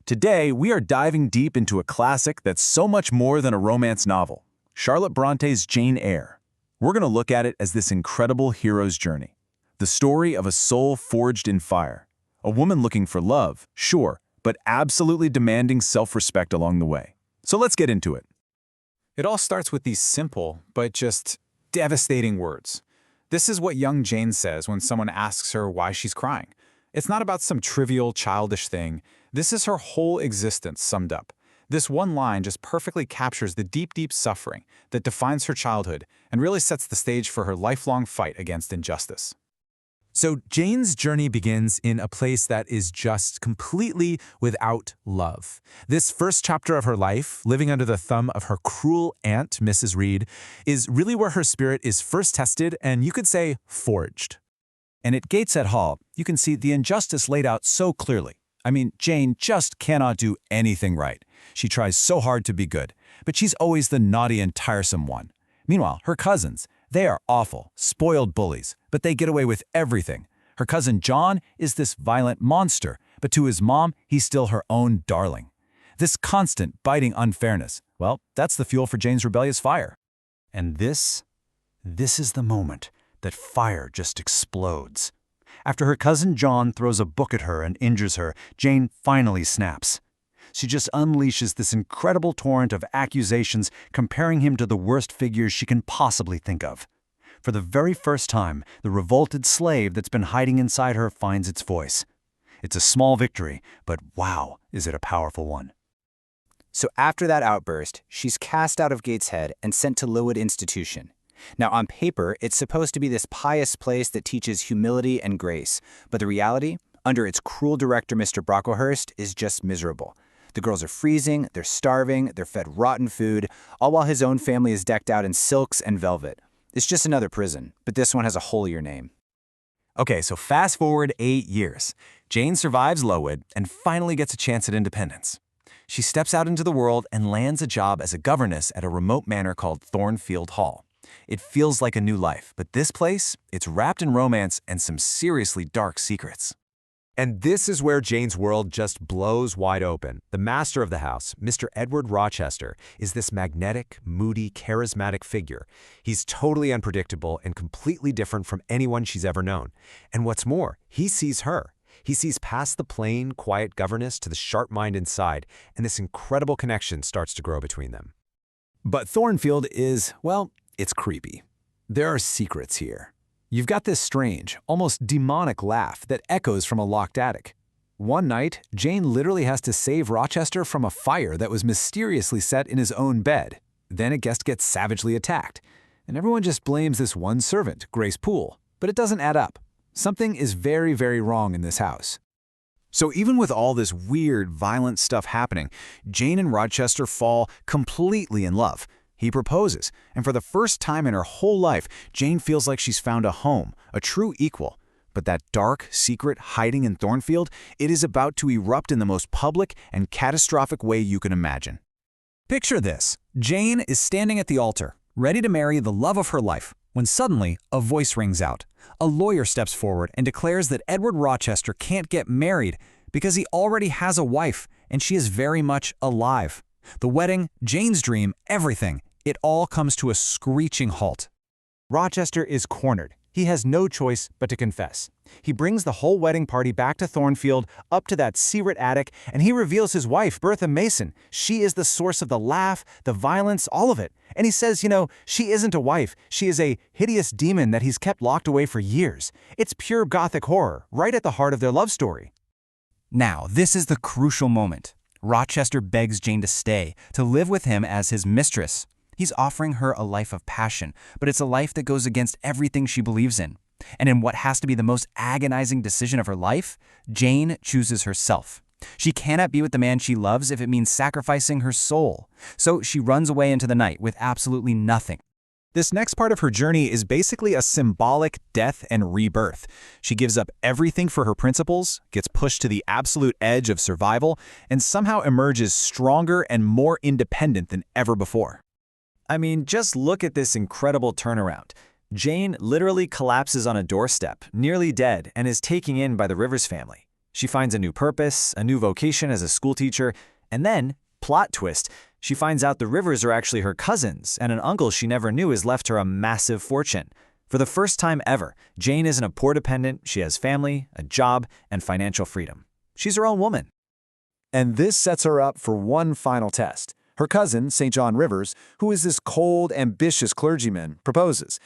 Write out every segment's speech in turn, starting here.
Today, we are diving deep into a classic that's so much more than a romance novel, Charlotte Bronte's Jane Eyre. We're going to look at it as this incredible hero's journey, the story of a soul forged in fire, a woman looking for love, sure, but absolutely demanding self-respect along the way. So let's get into it. It all starts with these simple, but just devastating words. This is what young Jane says when someone asks her why she's crying. It's not about some trivial, childish thing. This is her whole existence summed up. This one line just perfectly captures the deep, deep suffering that defines her childhood and really sets the stage for her lifelong fight against injustice. So Jane's journey begins in a place that is just completely without love. This first chapter of her life, living under the thumb of her cruel aunt, Mrs. Reed, is really where her spirit is first tested and you could say forged. And at Gateshead Hall, you can see the injustice laid out so clearly. I mean, Jane just cannot do anything right. She tries so hard to be good, but she's always the naughty and tiresome one. Meanwhile, her cousins, they are awful, spoiled bullies, but they get away with everything. Her cousin John is this violent monster, but to his mom, he's still her own darling. This constant, biting unfairness, well, that's the fuel for Jane's rebellious fire. And this is the moment that fire just explodes. After her cousin John throws a book at her and injures her, Jane finally snaps. She just unleashes this incredible torrent of accusations, comparing him to the worst figures she can possibly think of. For the very first time, the revolted slave that's been hiding inside her finds its voice. It's a small victory, but wow, is it a powerful one. So after that outburst, she's cast out of Gateshead and sent to Lowood Institution. Now, on paper, it's supposed to be this pious place that teaches humility and grace, but the reality, under its cruel director, Mr. Brocklehurst, is just miserable. The girls are freezing, they're starving, they're fed rotten food, all while his own family is decked out in silks and velvet. It's just another prison, but this one has a holier name. Okay, so fast forward 8 years. Jane survives Lowood and finally gets a chance at independence. She steps out into the world and lands a job as a governess at a remote manor called Thornfield Hall. It feels like a new life, but this place, it's wrapped in romance and some seriously dark secrets. And this is where Jane's world just blows wide open. The master of the house, Mr. Edward Rochester, is this magnetic, moody, charismatic figure. He's totally unpredictable and completely different from anyone she's ever known. And what's more, he sees her. He sees past the plain, quiet governess to the sharp mind inside, and this incredible connection starts to grow between them. But Thornfield is, well, it's creepy. There are secrets here. You've got this strange, almost demonic laugh that echoes from a locked attic. One night, Jane literally has to save Rochester from a fire that was mysteriously set in his own bed. Then a guest gets savagely attacked, and everyone just blames this one servant, Grace Poole. But it doesn't add up. Something is very, very wrong in this house. So even with all this weird, violent stuff happening, Jane and Rochester fall completely in love. He proposes, and for the first time in her whole life, Jane feels like she's found a home, a true equal. But that dark secret hiding in Thornfield, it is about to erupt in the most public and catastrophic way you can imagine. Picture this. Jane is standing at the altar, ready to marry the love of her life, when suddenly a voice rings out. A lawyer steps forward and declares that Edward Rochester can't get married because he already has a wife, and she is very much alive. The wedding, Jane's dream, everything. It all comes to a screeching halt. Rochester is cornered. He has no choice but to confess. He brings the whole wedding party back to Thornfield, up to that secret attic, and he reveals his wife, Bertha Mason. She is the source of the laugh, the violence, all of it. And he says, she isn't a wife. She is a hideous demon that he's kept locked away for years. It's pure gothic horror, right at the heart of their love story. Now, this is the crucial moment. Rochester begs Jane to stay, to live with him as his mistress. He's offering her a life of passion, but it's a life that goes against everything she believes in. And in what has to be the most agonizing decision of her life, Jane chooses herself. She cannot be with the man she loves if it means sacrificing her soul. So she runs away into the night with absolutely nothing. This next part of her journey is basically a symbolic death and rebirth. She gives up everything for her principles, gets pushed to the absolute edge of survival, and somehow emerges stronger and more independent than ever before. I mean, just look at this incredible turnaround. Jane literally collapses on a doorstep, nearly dead, and is taken in by the Rivers family. She finds a new purpose, a new vocation as a schoolteacher, and then, plot twist, she finds out the Rivers are actually her cousins, and an uncle she never knew has left her a massive fortune. For the first time ever, Jane isn't a poor dependent, she has family, a job, and financial freedom. She's her own woman. And this sets her up for one final test. Her cousin, St. John Rivers, who is this cold, ambitious clergyman, proposes.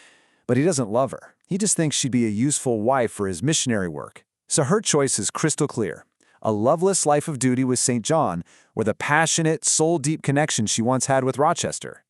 But he doesn't love her. He just thinks she'd be a useful wife for his missionary work. So her choice is crystal clear. A loveless life of duty with St. John, or the passionate, soul-deep connection she once had with Rochester.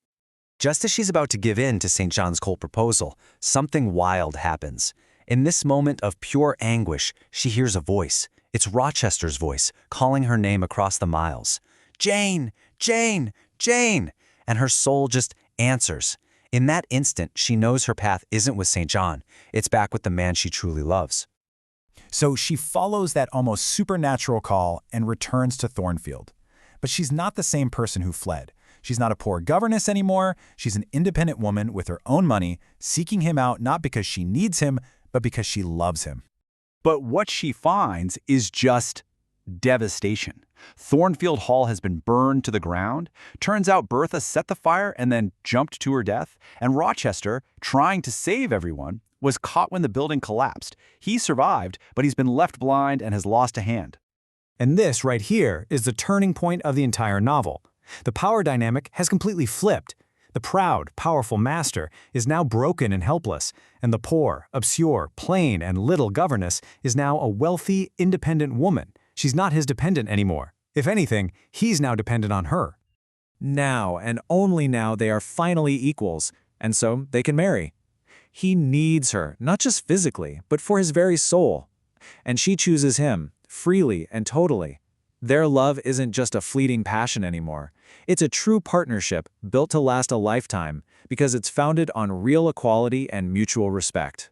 Just as she's about to give in to St. John's cold proposal, something wild happens. In this moment of pure anguish, she hears a voice. It's Rochester's voice, calling her name across the miles. Jane! Jane! Jane! And her soul just answers. In that instant, she knows her path isn't with St. John. It's back with the man she truly loves. So she follows that almost supernatural call and returns to Thornfield. But she's not the same person who fled. She's not a poor governess anymore. She's an independent woman with her own money, seeking him out not because she needs him, but because she loves him. But what she finds is just devastation. Thornfield Hall has been burned to the ground. Turns out Bertha set the fire and then jumped to her death. And Rochester, trying to save everyone, was caught when the building collapsed. He survived, but he's been left blind and has lost a hand. And this right here is the turning point of the entire novel. The power dynamic has completely flipped. The proud, powerful master is now broken and helpless, and the poor, obscure, plain, and little governess is now a wealthy, independent woman. She's not his dependent anymore. If anything, he's now dependent on her. Now, and only now, they are finally equals, and so they can marry. He needs her, not just physically, but for his very soul. And she chooses him, freely and totally. Their love isn't just a fleeting passion anymore. It's a true partnership built to last a lifetime because it's founded on real equality and mutual respect.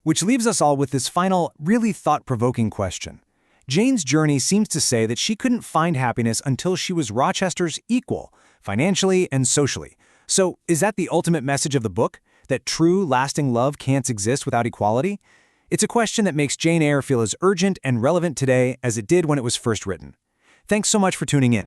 Which leaves us all with this final, really thought-provoking question. Jane's journey seems to say that she couldn't find happiness until she was Rochester's equal, financially and socially. So, is that the ultimate message of the book? That true, lasting love can't exist without equality? It's a question that makes Jane Eyre feel as urgent and relevant today as it did when it was first written. Thanks so much for tuning in.